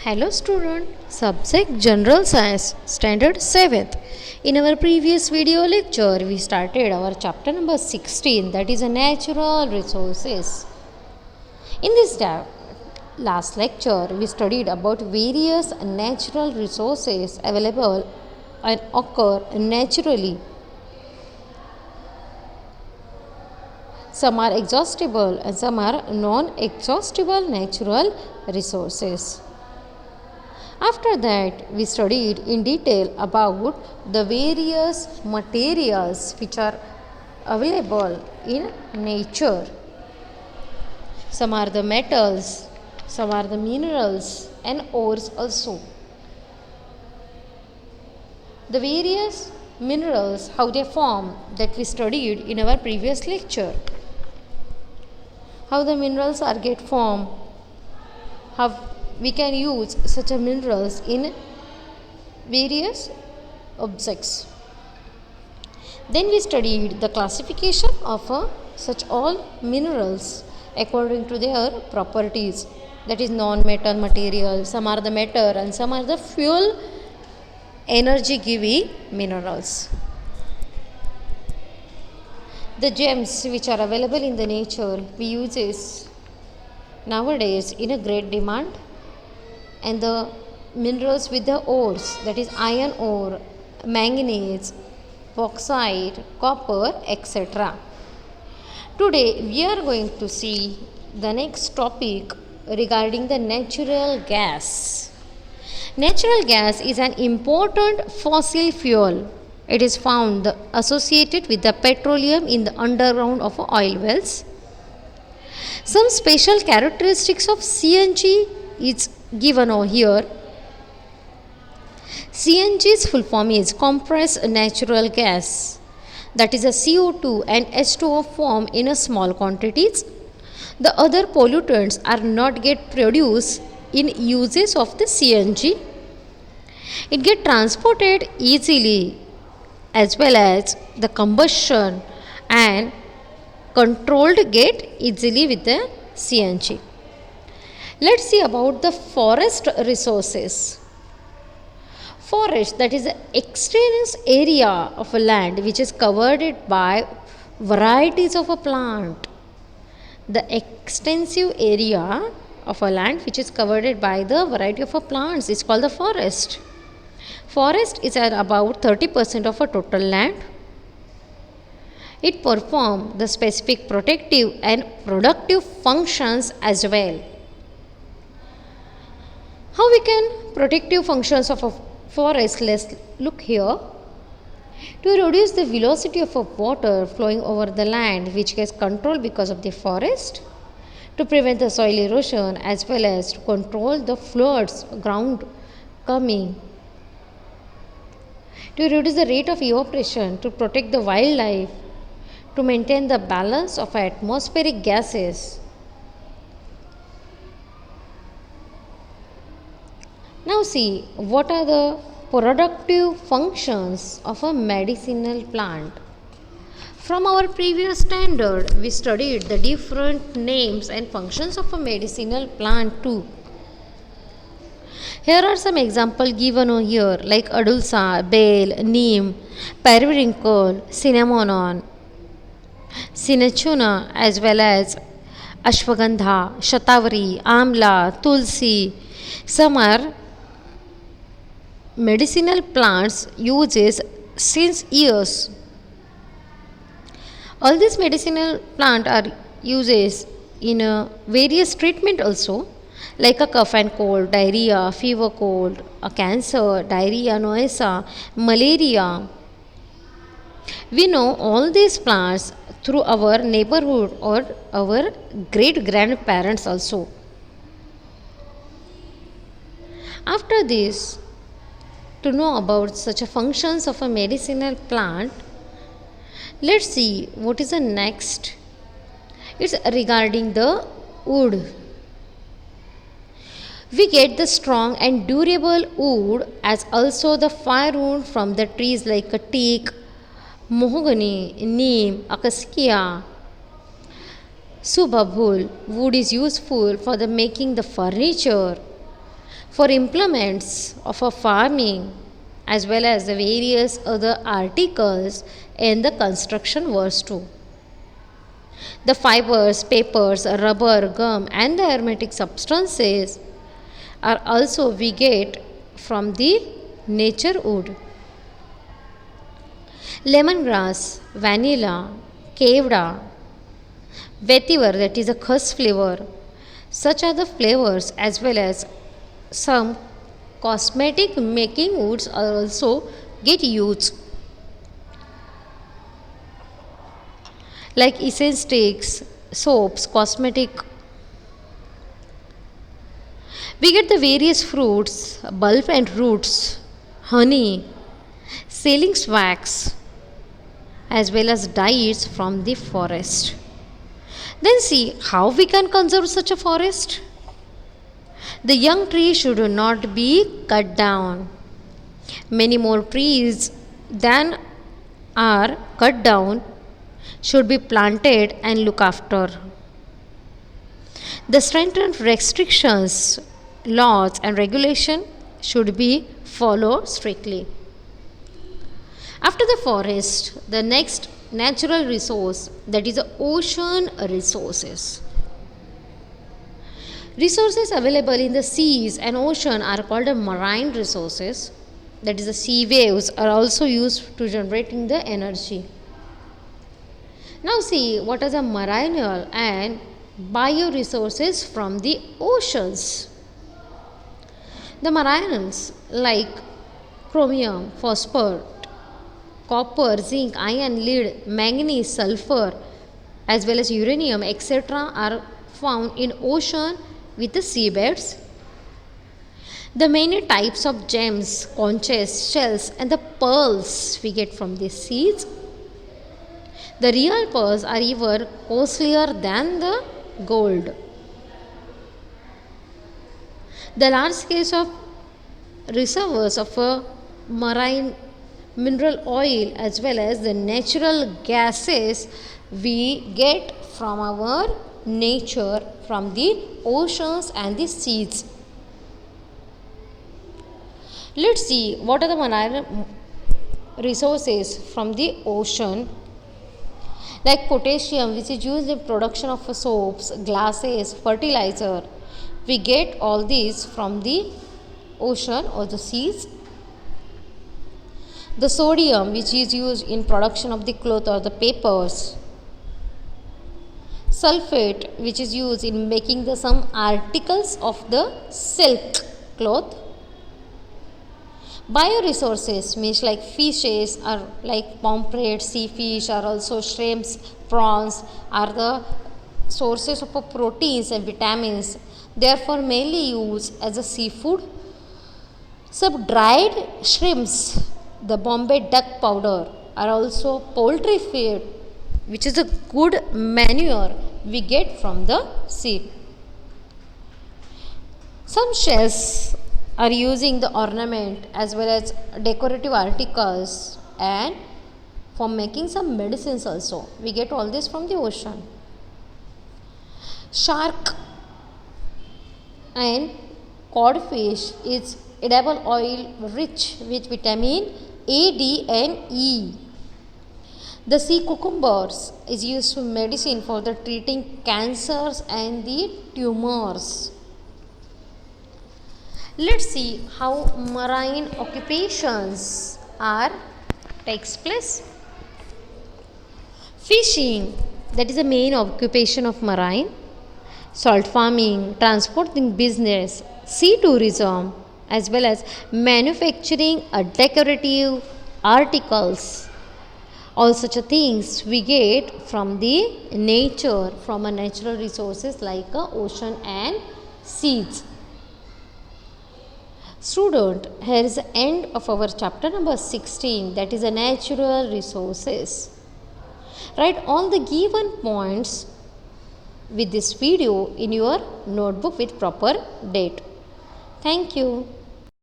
Hello student, subject General Science, Standard 7th. In our previous video lecture, we started our chapter number 16, that is natural resources. In this last lecture, we studied about various natural resources available and occur naturally. Some are exhaustible and some are non-exhaustible natural resources. After that, we studied in detail about the various materials which are available in nature. Some are the metals, some are the minerals and ores also. The various minerals, how they form, that we studied in our previous lecture. How the minerals are get formed, how we can use such a minerals in various objects. Then we studied the classification of such all minerals according to their properties, that is non-metal material, some are the metal and some are the fuel energy giving minerals. The gems which are available in the nature we use nowadays in a great demand, and the minerals with the ores, that is iron ore, manganese, bauxite, copper, etc. Today we are going to see the next topic regarding the natural gas. Natural gas is an important fossil fuel. It is found associated with the petroleum in the underground of oil wells. Some special characteristics of CNG is given over here. CNG's full form is compressed natural gas, that is a CO2 and H2O form in a small quantities. The other pollutants are not get produced in uses of the CNG. It get transported easily as well as the combustion and controlled get easily with the CNG. Let's see about the forest resources. Forest, that is the extensive area of a land which is covered by varieties of a plant. The extensive area of a land which is covered by the variety of a plants is called the forest. Forest is at about 30% of a total land. It performs the specific protective and productive functions as well. How we can protective functions of a forest? Let's look here. To reduce the velocity of a water flowing over the land which gets controlled because of the forest, to prevent the soil erosion as well as to control the floods ground coming, to reduce the rate of evaporation, to protect the wildlife, to maintain the balance of atmospheric gases. Now see, what are the productive functions of a medicinal plant? From our previous standard, we studied the different names and functions of a medicinal plant too. Here are some examples given over here, like adulsa, bale, neem, periwinkle, cinnamon, cinchona, as well as ashwagandha, shatavari, amla, tulsi. Some are medicinal plants uses since years. All these medicinal plants are uses in various treatment also, like a cough and cold, diarrhea, fever cold, a cancer, diarrhea, noisa, malaria. We know all these plants through our neighborhood or our great grandparents also. After this, to know about such a functions of a medicinal plant, let's see what is the next. It's regarding the wood. We get the strong and durable wood as also the firewood from the trees like a teak, mahogany, neem, acacia, subabul. Wood is useful for the making the furniture, for implements of a farming as well as the various other articles in the construction was too. The fibers, papers, rubber, gum and the aromatic substances are also we get from the nature wood. Lemongrass, vanilla, kevda, vetiver that is a khus flavor. Such are the flavors as well as some cosmetic making woods are also get used like essence sticks, soaps, cosmetic. We get the various fruits, bulb and roots, honey, sealing wax as well as dyes from the forest. Then see how we can conserve such a forest. The young tree should not be cut down. Many more trees than are cut down should be planted and looked after. The strengthened restrictions, laws and regulation should be followed strictly. After the forest, the next natural resource that is the ocean resources. Resources available in the seas and ocean are called marine resources. That is the sea waves are also used to generating the energy. Now see what are the marine and bioresources from the oceans. The marines like chromium, phosphor, copper, zinc, iron, lead, manganese, sulfur as well as uranium etc. are found in ocean with the seabeds. The many types of gems, conches, shells and the pearls we get from the seas. The real pearls are even costlier than the gold. The large scale of reservoirs of marine mineral oil as well as the natural gases we get from our nature from the oceans and the seas. Let's see what are the marine resources from the ocean like potassium which is used in production of soaps, glasses, fertilizer. We get all these from the ocean or the seas. The sodium which is used in production of the cloth or the papers. Sulfate which is used in making the some articles of the silk cloth. Bioresources means like fishes are like pomfret, sea fish are also shrimps, prawns are the sources of proteins and vitamins. Therefore mainly used as a seafood. Some dried shrimps, the Bombay duck powder are also poultry feed which is a good manure we get from the sea. Some shells are using the ornament as well as decorative articles and for making some medicines also. We get all this from the ocean. Shark and codfish is edible oil rich with vitamin A, D and E. The sea cucumbers is used for medicine for the treating cancers and the tumors. Let's see how marine occupations are takes place. Fishing, that is the main occupation of marine. Salt farming, transporting business, sea tourism as well as manufacturing decorative articles. All such things we get from the nature, from a natural resources like ocean and seas. Student, here is the end of our chapter number 16, that is the natural resources. Write all the given points with this video in your notebook with proper date. Thank you.